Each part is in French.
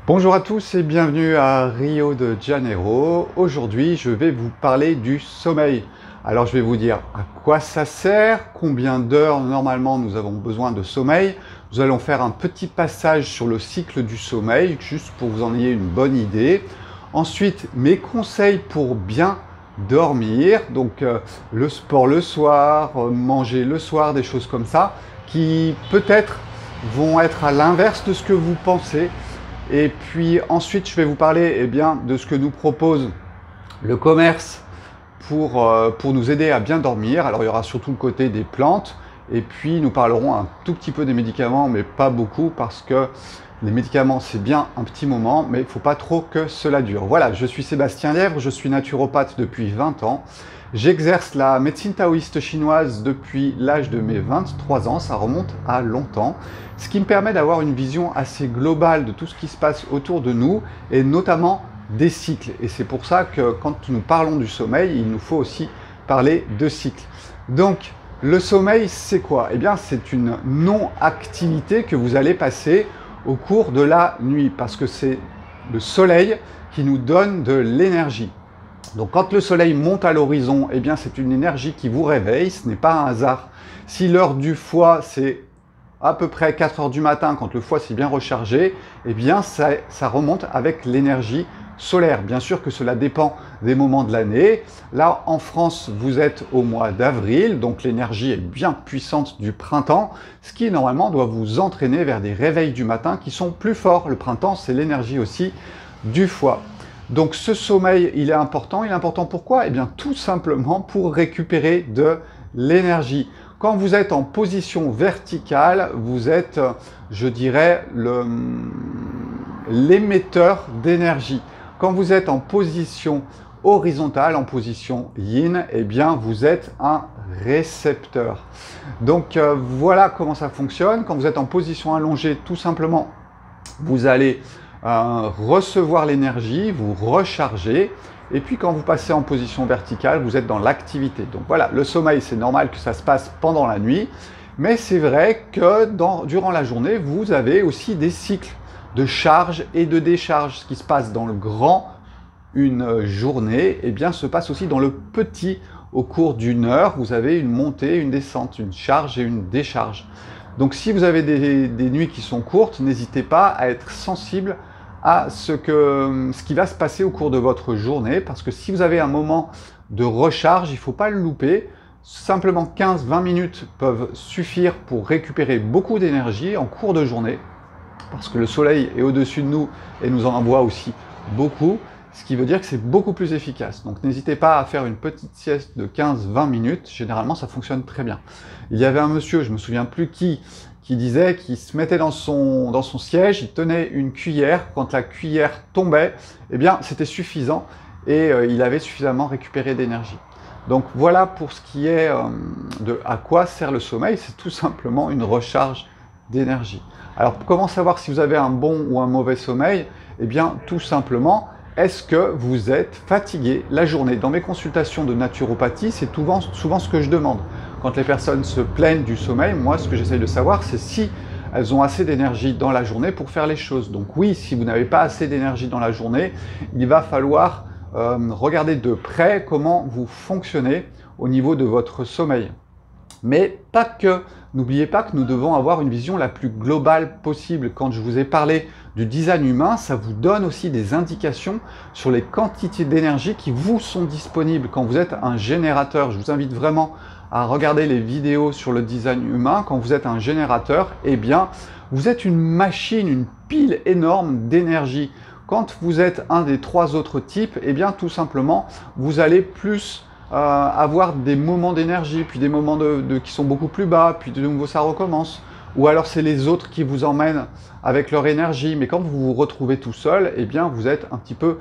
Bonjour à tous et bienvenue à Rio de Janeiro. Aujourd'hui, je vais vous parler du sommeil. Alors, je vais vous dire à quoi ça sert, combien d'heures normalement nous avons besoin de sommeil. Nous allons faire un petit passage sur le cycle du sommeil, juste pour que vous en ayez une bonne idée. Ensuite, mes conseils pour bien dormir. Donc, le sport le soir, manger le soir, des choses comme ça, qui peut-être vont être à l'inverse de ce que vous pensez. Et puis ensuite, je vais vous parler de ce que nous propose le commerce pour nous aider à bien dormir. Alors, il y aura surtout le côté des plantes. Et puis, nous parlerons un tout petit peu des médicaments, mais pas beaucoup, parce que les médicaments, c'est bien un petit moment, mais il ne faut pas trop que cela dure. Voilà, je suis Sébastien Lièvre, je suis naturopathe depuis 20 ans. J'exerce la médecine taoïste chinoise depuis l'âge de mes 23 ans, ça remonte à longtemps, ce qui me permet d'avoir une vision assez globale de tout ce qui se passe autour de nous, et notamment des cycles. Et c'est pour ça que quand nous parlons du sommeil, il nous faut aussi parler de cycles. Donc, le sommeil, c'est quoi? Eh bien, c'est une non-activité que vous allez passer au cours de la nuit, parce que c'est le soleil qui nous donne de l'énergie. Donc quand le soleil monte à l'horizon, eh bien c'est une énergie qui vous réveille, ce n'est pas un hasard. Si l'heure du foie, c'est à peu près 4 heures du matin, quand le foie s'est bien rechargé, eh bien ça remonte avec l'énergie solaire. Bien sûr que cela dépend des moments de l'année. Là, en France, vous êtes au mois d'avril, donc l'énergie est bien puissante du printemps, ce qui normalement doit vous entraîner vers des réveils du matin qui sont plus forts. Le printemps, c'est l'énergie aussi du foie. Donc ce sommeil, il est important. Il est important pourquoi? Eh bien tout simplement pour récupérer de l'énergie. Quand vous êtes en position verticale, vous êtes, je dirais, l'émetteur d'énergie. Quand vous êtes en position horizontale, en position yin, eh bien vous êtes un récepteur. Donc voilà comment ça fonctionne. Quand vous êtes en position allongée, tout simplement, vous allez recevoir l'énergie, vous recharger, et puis quand vous passez en position verticale, vous êtes dans l'activité. Donc voilà, le sommeil, c'est normal que ça se passe pendant la nuit, mais c'est vrai que durant la journée, vous avez aussi des cycles de charge et de décharge. Ce qui se passe dans le grand, une journée, eh bien, se passe aussi dans le petit. Au cours d'une heure, vous avez une montée, une descente, une charge et une décharge. Donc si vous avez des nuits qui sont courtes, n'hésitez pas à être sensible à ce qui va se passer au cours de votre journée, parce que si vous avez un moment de recharge, il ne faut pas le louper. Simplement 15-20 minutes peuvent suffire pour récupérer beaucoup d'énergie en cours de journée, parce que le soleil est au-dessus de nous et nous en envoie aussi beaucoup, ce qui veut dire que c'est beaucoup plus efficace. Donc n'hésitez pas à faire une petite sieste de 15-20 minutes, généralement ça fonctionne très bien. Il y avait un monsieur, je ne me souviens plus qui disait qu'il se mettait dans son siège, il tenait une cuillère, quand la cuillère tombait, eh bien c'était suffisant et il avait suffisamment récupéré d'énergie. Donc voilà pour ce qui est de à quoi sert le sommeil, c'est tout simplement une recharge d'énergie. Alors comment savoir si vous avez un bon ou un mauvais sommeil? Eh bien tout simplement, est-ce que vous êtes fatigué la journée? Dans mes consultations de naturopathie, c'est souvent ce que je demande. Quand les personnes se plaignent du sommeil, moi, ce que j'essaye de savoir, c'est si elles ont assez d'énergie dans la journée pour faire les choses. Donc oui, si vous n'avez pas assez d'énergie dans la journée, il va falloir regarder de près comment vous fonctionnez au niveau de votre sommeil. Mais pas que. N'oubliez pas que nous devons avoir une vision la plus globale possible. Quand je vous ai parlé du design humain, ça vous donne aussi des indications sur les quantités d'énergie qui vous sont disponibles. Quand vous êtes un générateur, je vous invite vraiment à regarder les vidéos sur le design humain. Quand vous êtes un générateur, eh bien, vous êtes une machine, une pile énorme d'énergie. Quand vous êtes un des 3 autres types, eh bien, tout simplement, vous allez plus avoir des moments d'énergie, puis des moments qui sont beaucoup plus bas, puis de nouveau ça recommence. Ou alors c'est les autres qui vous emmènent avec leur énergie. Mais quand vous vous retrouvez tout seul, eh bien vous êtes un petit peu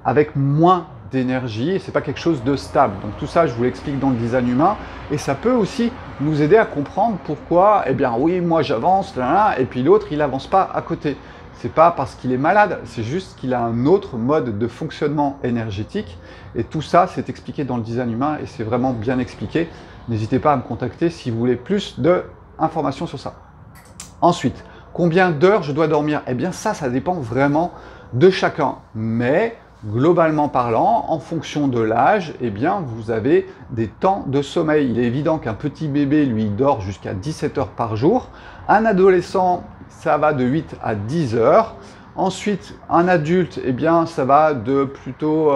avec moins d'énergie et c'est pas quelque chose de stable. Donc tout ça, je vous l'explique dans le design humain et ça peut aussi nous aider à comprendre pourquoi, eh bien oui, moi j'avance, et puis l'autre il avance pas à côté. C'est pas parce qu'il est malade, c'est juste qu'il a un autre mode de fonctionnement énergétique. Et tout ça, c'est expliqué dans le design humain et c'est vraiment bien expliqué. N'hésitez pas à me contacter si vous voulez plus d'informations sur ça. Ensuite, Combien d'heures je dois dormir? Eh bien ça dépend vraiment de chacun. Mais globalement parlant, en fonction de l'âge, eh bien vous avez des temps de sommeil. Il est évident qu'un petit bébé, lui, dort jusqu'à 17 heures par jour. Un adolescent, ça va de 8 à 10 heures. Ensuite, un adulte, eh bien ça va de plutôt,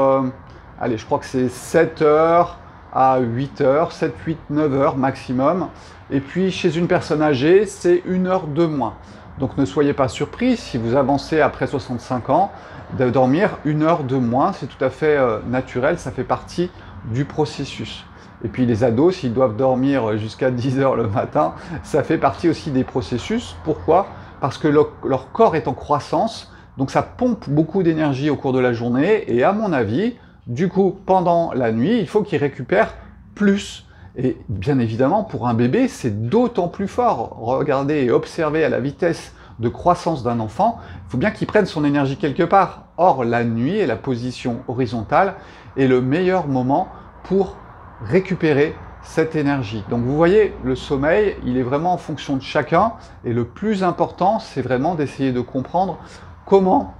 allez, je crois que c'est 7 heures à 8 heures, 7, 8, 9 heures maximum. Et puis chez une personne âgée, c'est 1 heure de moins. Donc ne soyez pas surpris si vous avancez après 65 ans de dormir 1 heure de moins, c'est tout à fait naturel, ça fait partie du processus. Et puis les ados, s'ils doivent dormir jusqu'à 10 heures le matin, ça fait partie aussi des processus. Pourquoi? Parce que leur corps est en croissance, donc ça pompe beaucoup d'énergie au cours de la journée, et à mon avis, du coup, pendant la nuit, il faut qu'ils récupèrent plus. Et bien évidemment, pour un bébé, c'est d'autant plus fort. Regardez et observez à la vitesse de croissance d'un enfant, il faut bien qu'il prenne son énergie quelque part. Or, la nuit et la position horizontale est le meilleur moment pour récupérer cette énergie. Donc vous voyez, le sommeil, il est vraiment en fonction de chacun. Et le plus important, c'est vraiment d'essayer de comprendre comment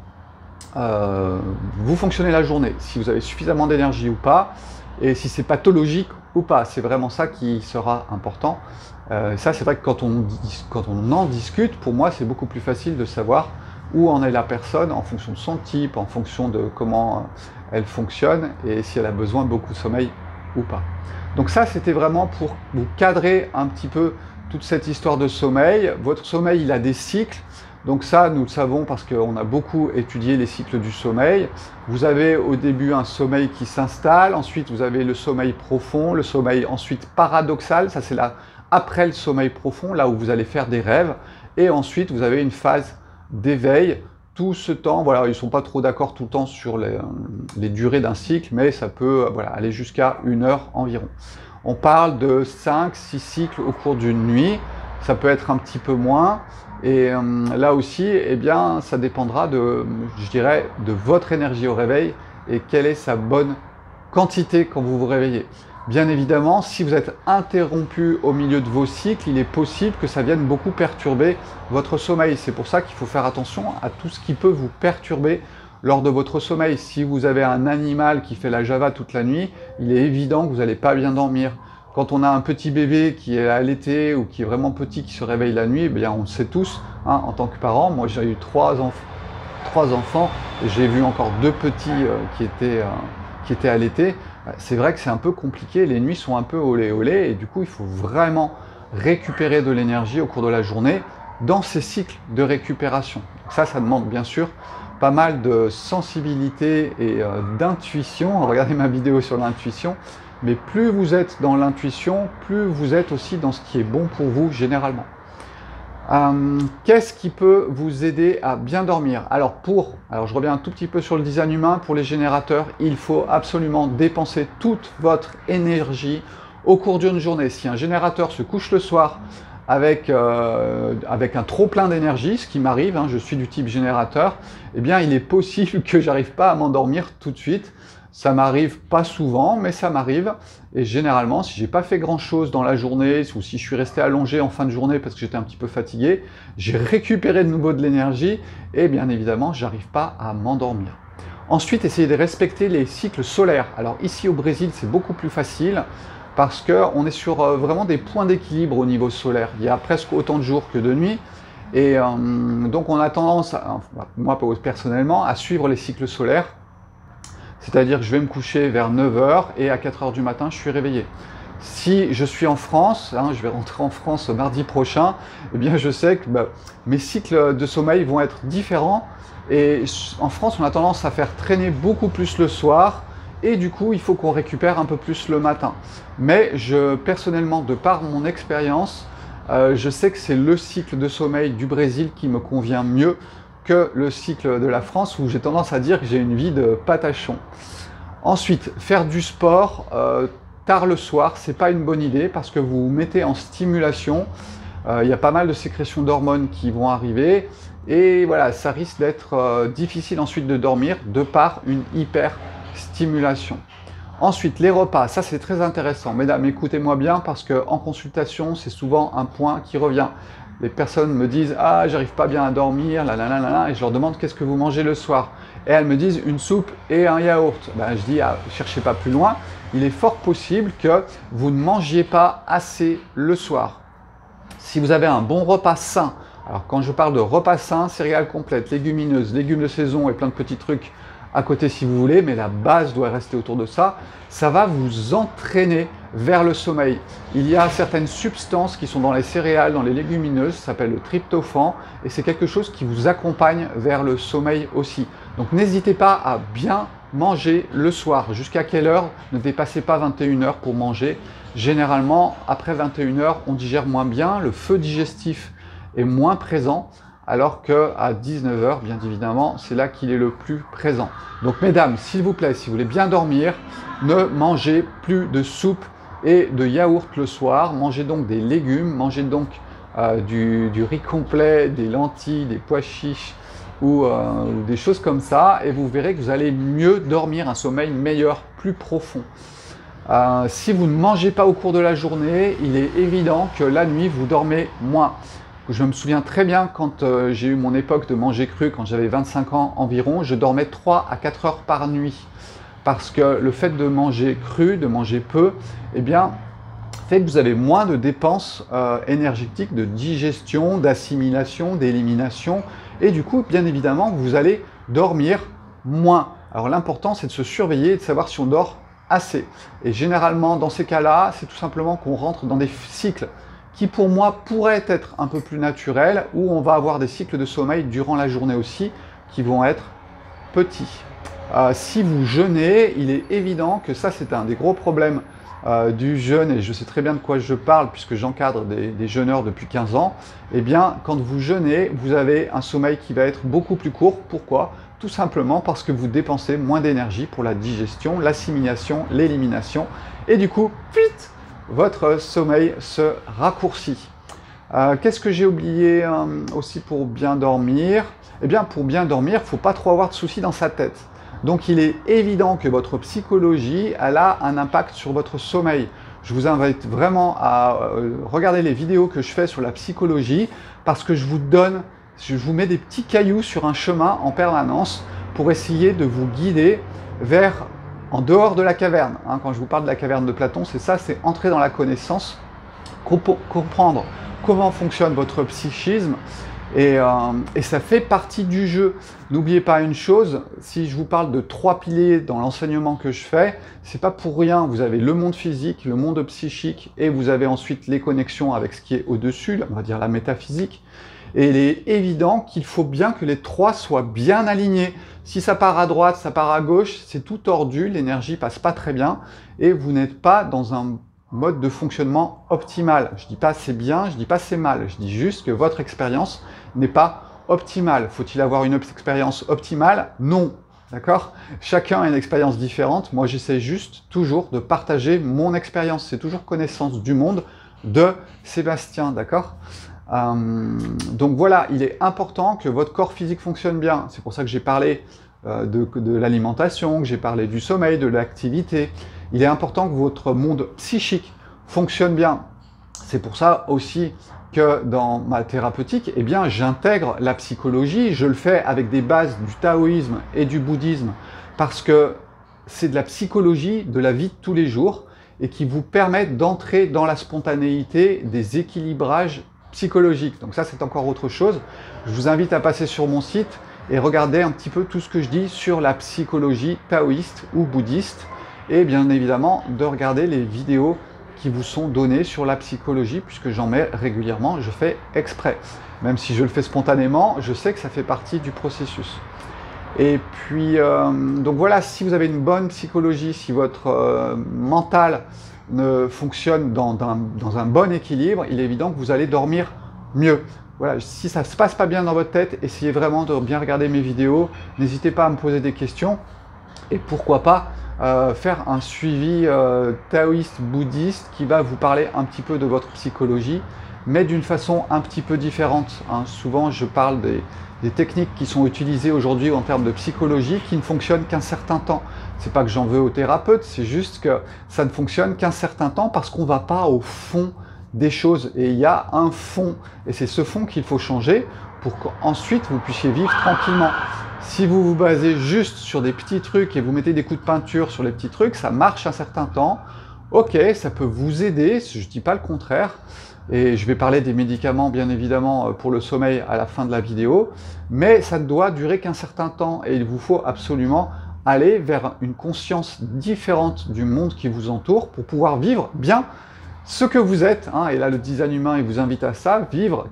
vous fonctionnez la journée, si vous avez suffisamment d'énergie ou pas, et si c'est pathologique ou pas. C'est vraiment ça qui sera important. Ça, c'est vrai que quand on en discute, pour moi, c'est beaucoup plus facile de savoir où en est la personne en fonction de son type, en fonction de comment elle fonctionne et si elle a besoin de beaucoup de sommeil ou pas. Donc ça, c'était vraiment pour vous cadrer un petit peu toute cette histoire de sommeil. Votre sommeil, il a des cycles. Donc ça, nous le savons parce qu'on a beaucoup étudié les cycles du sommeil. Vous avez au début un sommeil qui s'installe, ensuite vous avez le sommeil profond, le sommeil ensuite paradoxal, ça c'est là après le sommeil profond, là où vous allez faire des rêves, et ensuite vous avez une phase d'éveil. Tout ce temps, voilà, ils ne sont pas trop d'accord tout le temps sur les durées d'un cycle, mais ça peut aller jusqu'à 1 heure environ. On parle de 5-6 cycles au cours d'une nuit, ça peut être un petit peu moins. Et là aussi, eh bien, ça dépendra je dirais, de votre énergie au réveil et quelle est sa bonne quantité quand vous vous réveillez. Bien évidemment, si vous êtes interrompu au milieu de vos cycles, il est possible que ça vienne beaucoup perturber votre sommeil. C'est pour ça qu'il faut faire attention à tout ce qui peut vous perturber lors de votre sommeil. Si vous avez un animal qui fait la java toute la nuit, il est évident que vous n'allez pas bien dormir. Quand on a un petit bébé qui est allaité ou qui est vraiment petit, qui se réveille la nuit, eh bien on le sait tous, hein, en tant que parent. Moi j'ai eu 3 enfants et j'ai vu encore 2 petits qui étaient allaités. C'est vrai que c'est un peu compliqué, les nuits sont un peu olé olé et du coup il faut vraiment récupérer de l'énergie au cours de la journée dans ces cycles de récupération. Ça demande bien sûr pas mal de sensibilité et d'intuition. Regardez ma vidéo sur l'intuition. Mais plus vous êtes dans l'intuition, plus vous êtes aussi dans ce qui est bon pour vous généralement. Qu'est-ce qui peut vous aider à bien dormir? Alors je reviens un tout petit peu sur le design humain. Pour les générateurs, il faut absolument dépenser toute votre énergie au cours d'une journée. Si un générateur se couche le soir avec un trop plein d'énergie, ce qui m'arrive, hein, je suis du type générateur, eh bien il est possible que j'arrive pas à m'endormir tout de suite. Ça m'arrive pas souvent, mais ça m'arrive. Et généralement, si j'ai pas fait grand chose dans la journée, ou si je suis resté allongé en fin de journée parce que j'étais un petit peu fatigué, j'ai récupéré de nouveau de l'énergie et bien évidemment, j'arrive pas à m'endormir. Ensuite, essayez de respecter les cycles solaires. Alors ici au Brésil, c'est beaucoup plus facile parce qu'on est sur vraiment des points d'équilibre au niveau solaire. Il y a presque autant de jours que de nuits. Et donc on a tendance, moi personnellement, à suivre les cycles solaires. C'est-à-dire que je vais me coucher vers 9 h et à 4 h du matin, je suis réveillé. Si je suis en France, hein, je vais rentrer en France mardi prochain, eh bien je sais que mes cycles de sommeil vont être différents. Et en France, on a tendance à faire traîner beaucoup plus le soir et du coup, il faut qu'on récupère un peu plus le matin. Mais personnellement, de par mon expérience, je sais que c'est le cycle de sommeil du Brésil qui me convient mieux que le cycle de la France où j'ai tendance à dire que j'ai une vie de patachon. Ensuite, faire du sport tard le soir, c'est pas une bonne idée parce que vous vous mettez en stimulation. Il y a pas mal de sécrétions d'hormones qui vont arriver et voilà, ça risque d'être difficile ensuite de dormir de par une hyper-stimulation. Ensuite, les repas, ça c'est très intéressant. Mesdames, écoutez-moi bien parce qu'en consultation, c'est souvent un point qui revient. les personnes me disent « Ah, j'arrive pas bien à dormir, et je leur demande « Qu'est-ce que vous mangez le soir ?» Et elles me disent « Une soupe et un yaourt. » Ben, je dis ah, « Cherchez pas plus loin, il est fort possible que vous ne mangiez pas assez le soir. » Si vous avez un bon repas sain, alors quand je parle de repas sain, céréales complètes, légumineuses, légumes de saison et plein de petits trucs à côté si vous voulez, mais la base doit rester autour de ça, ça va vous entraîner vers le sommeil. Il y a certaines substances qui sont dans les céréales, dans les légumineuses, ça s'appelle le tryptophan, et c'est quelque chose qui vous accompagne vers le sommeil aussi. Donc n'hésitez pas à bien manger le soir. Jusqu'à quelle heure? Ne dépassez pas 21 heures pour manger. Généralement, après 21 heures, on digère moins bien, le feu digestif est moins présent, alors qu'à 19 heures, bien évidemment, c'est là qu'il est le plus présent. Donc mesdames, s'il vous plaît, si vous voulez bien dormir, ne mangez plus de soupe et de yaourt le soir. Mangez donc des légumes, mangez donc du riz complet, des lentilles, des pois chiches ou des choses comme ça, et vous verrez que vous allez mieux dormir, un sommeil meilleur, plus profond. Si vous ne mangez pas au cours de la journée, il est évident que la nuit, vous dormez moins. Je me souviens très bien quand j'ai eu mon époque de manger cru, quand j'avais 25 ans environ, je dormais 3 à 4 heures par nuit. Parce que le fait de manger cru, de manger peu, eh bien, fait que vous avez moins de dépenses énergétiques, de digestion, d'assimilation, d'élimination. Et du coup, bien évidemment, vous allez dormir moins. Alors l'important, c'est de se surveiller et de savoir si on dort assez. Et généralement, dans ces cas-là, c'est tout simplement qu'on rentre dans des cycles qui pour moi pourraient être un peu plus naturels, où on va avoir des cycles de sommeil durant la journée aussi, qui vont être petits. Si vous jeûnez, il est évident que ça c'est un des gros problèmes du jeûne, et je sais très bien de quoi je parle puisque j'encadre des jeûneurs depuis 15 ans. Eh bien, quand vous jeûnez, vous avez un sommeil qui va être beaucoup plus court. Pourquoi? Tout simplement parce que vous dépensez moins d'énergie pour la digestion, l'assimilation, l'élimination, et du coup, vite, votre sommeil se raccourcit. Qu'est-ce que j'ai oublié aussi pour bien dormir? Eh bien, pour bien dormir, il ne faut pas trop avoir de soucis dans sa tête. Donc, il est évident que votre psychologie, elle a un impact sur votre sommeil. Je vous invite vraiment à regarder les vidéos que je fais sur la psychologie, parce que je vous mets des petits cailloux sur un chemin en permanence pour essayer de vous guider vers en dehors de la caverne. Quand je vous parle de la caverne de Platon, c'est ça, c'est entrer dans la connaissance, comprendre comment fonctionne votre psychisme, et ça fait partie du jeu. N'oubliez pas une chose, si je vous parle de 3 piliers dans l'enseignement que je fais, c'est pas pour rien. Vous avez le monde physique, le monde psychique, et vous avez ensuite les connexions avec ce qui est au-dessus, on va dire la métaphysique. Et il est évident qu'il faut bien que les 3 soient bien alignés. Si ça part à droite, ça part à gauche, c'est tout tordu, l'énergie passe pas très bien, et vous n'êtes pas dans un mode de fonctionnement optimal. Je dis pas c'est bien, je dis pas c'est mal, je dis juste que votre expérience n'est pas optimale. Faut-il avoir une expérience optimale? Non. D'accord? Chacun a une expérience différente. Moi, j'essaie juste toujours de partager mon expérience. C'est toujours connaissance du monde de Sébastien. D'accord? Donc voilà, il est important que votre corps physique fonctionne bien. C'est pour ça que j'ai parlé de l'alimentation, que j'ai parlé du sommeil, de l'activité. Il est important que votre monde psychique fonctionne bien. C'est pour ça aussi que dans ma thérapeutique, eh bien, j'intègre la psychologie. Je le fais avec des bases du taoïsme et du bouddhisme parce que c'est de la psychologie de la vie de tous les jours et qui vous permet d'entrer dans la spontanéité des équilibrages psychologiques. Donc ça, c'est encore autre chose. Je vous invite à passer sur mon site et regarder un petit peu tout ce que je dis sur la psychologie taoïste ou bouddhiste, et bien évidemment de regarder les vidéos qui vous sont données sur la psychologie, puisque j'en mets régulièrement, je fais exprès. Même si je le fais spontanément, je sais que ça fait partie du processus. Et puis, donc voilà, si vous avez une bonne psychologie, si votre mental fonctionne dans un bon équilibre, il est évident que vous allez dormir mieux. Voilà, si ça ne se passe pas bien dans votre tête, essayez vraiment de bien regarder mes vidéos, n'hésitez pas à me poser des questions, et pourquoi pas faire un suivi taoïste, bouddhiste, qui va vous parler un petit peu de votre psychologie, mais d'une façon un petit peu différente. Souvent, je parle des techniques qui sont utilisées aujourd'hui en termes de psychologie, qui ne fonctionnent qu'un certain temps. C'est pas que j'en veux aux thérapeutes, c'est juste que ça ne fonctionne qu'un certain temps parce qu'on ne va pas au fond des choses et il y a un fond. Et c'est ce fond qu'il faut changer pour qu'ensuite vous puissiez vivre tranquillement. Si vous vous basez juste sur des petits trucs et vous mettez des coups de peinture sur les petits trucs, ça marche un certain temps. Ok, ça peut vous aider, je ne dis pas le contraire. Et je vais parler des médicaments, bien évidemment, pour le sommeil à la fin de la vidéo. Mais ça ne doit durer qu'un certain temps et il vous faut absolument aller vers une conscience différente du monde qui vous entoure pour pouvoir vivre bien ce que vous êtes. Hein. Et là, le design humain, il vous invite à ça, vivre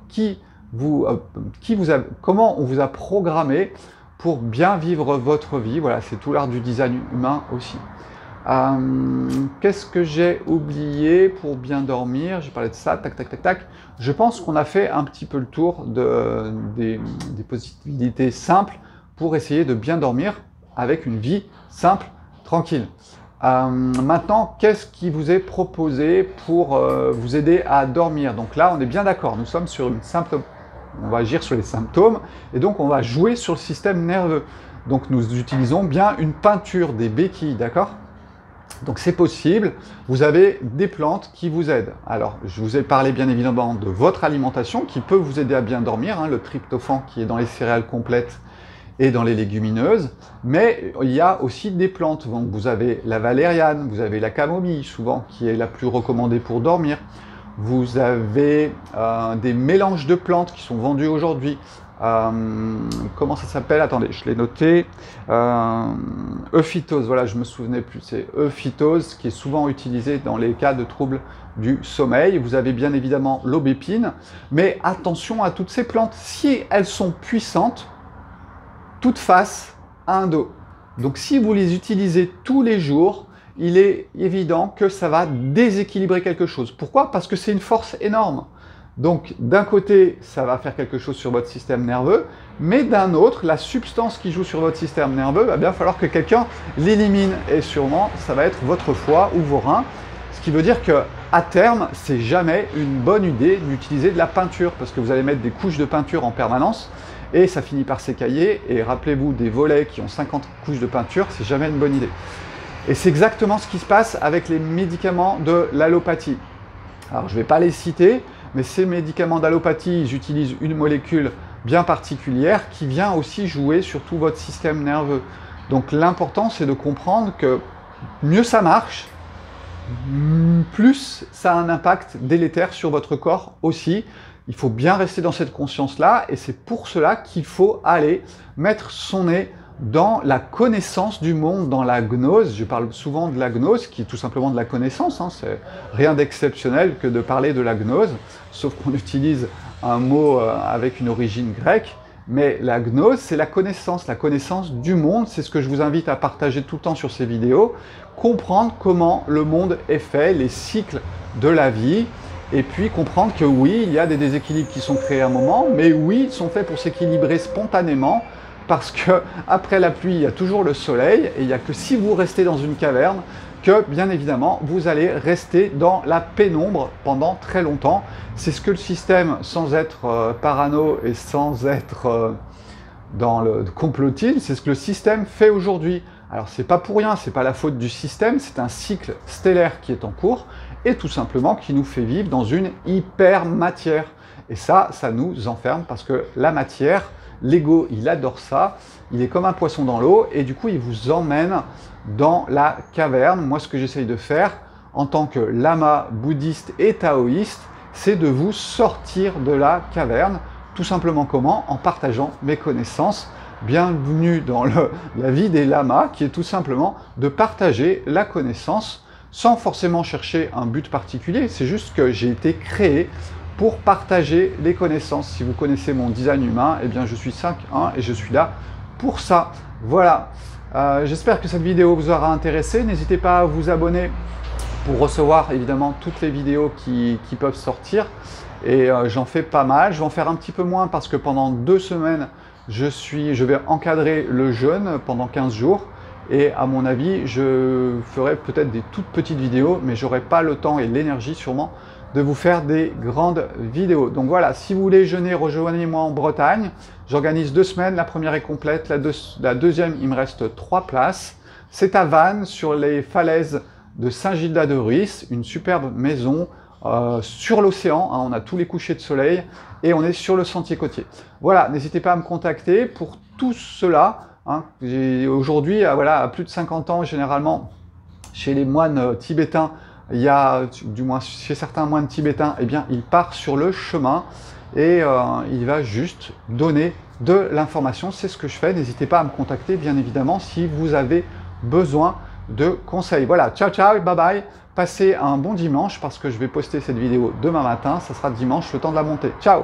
comment on vous a programmé pour bien vivre votre vie. Voilà, c'est tout l'art du design humain aussi. Qu'est-ce que j'ai oublié pour bien dormir? J'ai parlé de ça, tac, tac, tac, tac. Je pense qu'on a fait un petit peu le tour des possibilités simples pour essayer de bien dormir avec une vie simple, tranquille. Maintenant, qu'est-ce qui vous est proposé pour vous aider à dormir? Donc là, on est bien d'accord, nous sommes sur une simple... On va agir sur les symptômes et donc on va jouer sur le système nerveux. Donc nous utilisons bien une peinture des béquilles, d'accord? Donc c'est possible, vous avez des plantes qui vous aident. Alors je vous ai parlé bien évidemment de votre alimentation qui peut vous aider à bien dormir, hein, le tryptophane qui est dans les céréales complètes et dans les légumineuses, mais il y a aussi des plantes. Donc vous avez la valériane, vous avez la camomille souvent qui est la plus recommandée pour dormir. Vous avez des mélanges de plantes qui sont vendus aujourd'hui. Comment ça s'appelle? Attendez, je l'ai noté. Euphytose, voilà, je me souvenais plus. C'est euphytose qui est souvent utilisé dans les cas de troubles du sommeil. Vous avez bien évidemment l'aubépine, mais attention à toutes ces plantes. Si elles sont puissantes, toutes face à un dos. Donc si vous les utilisez tous les jours, il est évident que ça va déséquilibrer quelque chose. Pourquoi? Parce que c'est une force énorme. Donc d'un côté, ça va faire quelque chose sur votre système nerveux, mais d'un autre, la substance qui joue sur votre système nerveux, va bien falloir que quelqu'un l'élimine. Et sûrement, ça va être votre foie ou vos reins. Ce qui veut dire que à terme, c'est jamais une bonne idée d'utiliser de la peinture, parce que vous allez mettre des couches de peinture en permanence, et ça finit par s'écailler. Et rappelez-vous, des volets qui ont 50 couches de peinture, c'est jamais une bonne idée. Et c'est exactement ce qui se passe avec les médicaments de l'allopathie. Alors je ne vais pas les citer, mais ces médicaments d'allopathie, ils utilisent une molécule bien particulière qui vient aussi jouer sur tout votre système nerveux. Donc l'important, c'est de comprendre que mieux ça marche, plus ça a un impact délétère sur votre corps aussi. Il faut bien rester dans cette conscience-là, et c'est pour cela qu'il faut aller mettre son nez dans la connaissance du monde, dans la gnose. Je parle souvent de la gnose, qui est tout simplement de la connaissance, hein. C'est rien d'exceptionnel que de parler de la gnose, sauf qu'on utilise un mot avec une origine grecque. Mais la gnose, c'est la connaissance du monde. C'est ce que je vous invite à partager tout le temps sur ces vidéos. Comprendre comment le monde est fait, les cycles de la vie, et puis comprendre que oui, il y a des déséquilibres qui sont créés à un moment, mais oui, ils sont faits pour s'équilibrer spontanément, parce que après la pluie, il y a toujours le soleil, et il n'y a que si vous restez dans une caverne que, bien évidemment, vous allez rester dans la pénombre pendant très longtemps. C'est ce que le système, sans être parano et sans être dans le complotisme, c'est ce que le système fait aujourd'hui. Alors c'est pas pour rien, c'est pas la faute du système, c'est un cycle stellaire qui est en cours, et tout simplement qui nous fait vivre dans une hyper-matière. Et ça nous enferme, parce que la matière, l'ego, il adore ça, il est comme un poisson dans l'eau, et du coup, il vous emmène dans la caverne. Moi, ce que j'essaye de faire, en tant que lama bouddhiste et taoïste, c'est de vous sortir de la caverne. Tout simplement comment? En partageant mes connaissances. Bienvenue dans la vie des lamas, qui est tout simplement de partager la connaissance sans forcément chercher un but particulier. C'est juste que j'ai été créé pour partager les connaissances. Si vous connaissez mon design humain, eh bien je suis 5.1 et je suis là pour ça. Voilà, j'espère que cette vidéo vous aura intéressé. N'hésitez pas à vous abonner pour recevoir évidemment toutes les vidéos qui peuvent sortir. Et j'en fais pas mal. Je vais en faire un petit peu moins parce que pendant 2 semaines, je vais encadrer le jeûne pendant 15 jours. Et à mon avis, je ferai peut-être des toutes petites vidéos, mais j'aurai pas le temps et l'énergie sûrement de vous faire des grandes vidéos. Donc voilà, si vous voulez jeûner, rejoignez-moi en Bretagne. J'organise 2 semaines, la première est complète, la deuxième, il me reste 3 places. C'est à Vannes, sur les falaises de Saint-Gildas-de-Ruys, une superbe maison sur l'océan, hein, on a tous les couchers de soleil et on est sur le sentier côtier. Voilà, n'hésitez pas à me contacter pour tout cela. Hein. Aujourd'hui, voilà, à plus de 50 ans, généralement, chez les moines tibétains, il y a, du moins chez certains moines tibétains, eh bien, il part sur le chemin et il va juste donner de l'information. C'est ce que je fais. N'hésitez pas à me contacter, bien évidemment, si vous avez besoin de conseils. Voilà, ciao, ciao, bye bye. Passez un bon dimanche parce que je vais poster cette vidéo demain matin. Ça sera dimanche, le temps de la monter. Ciao!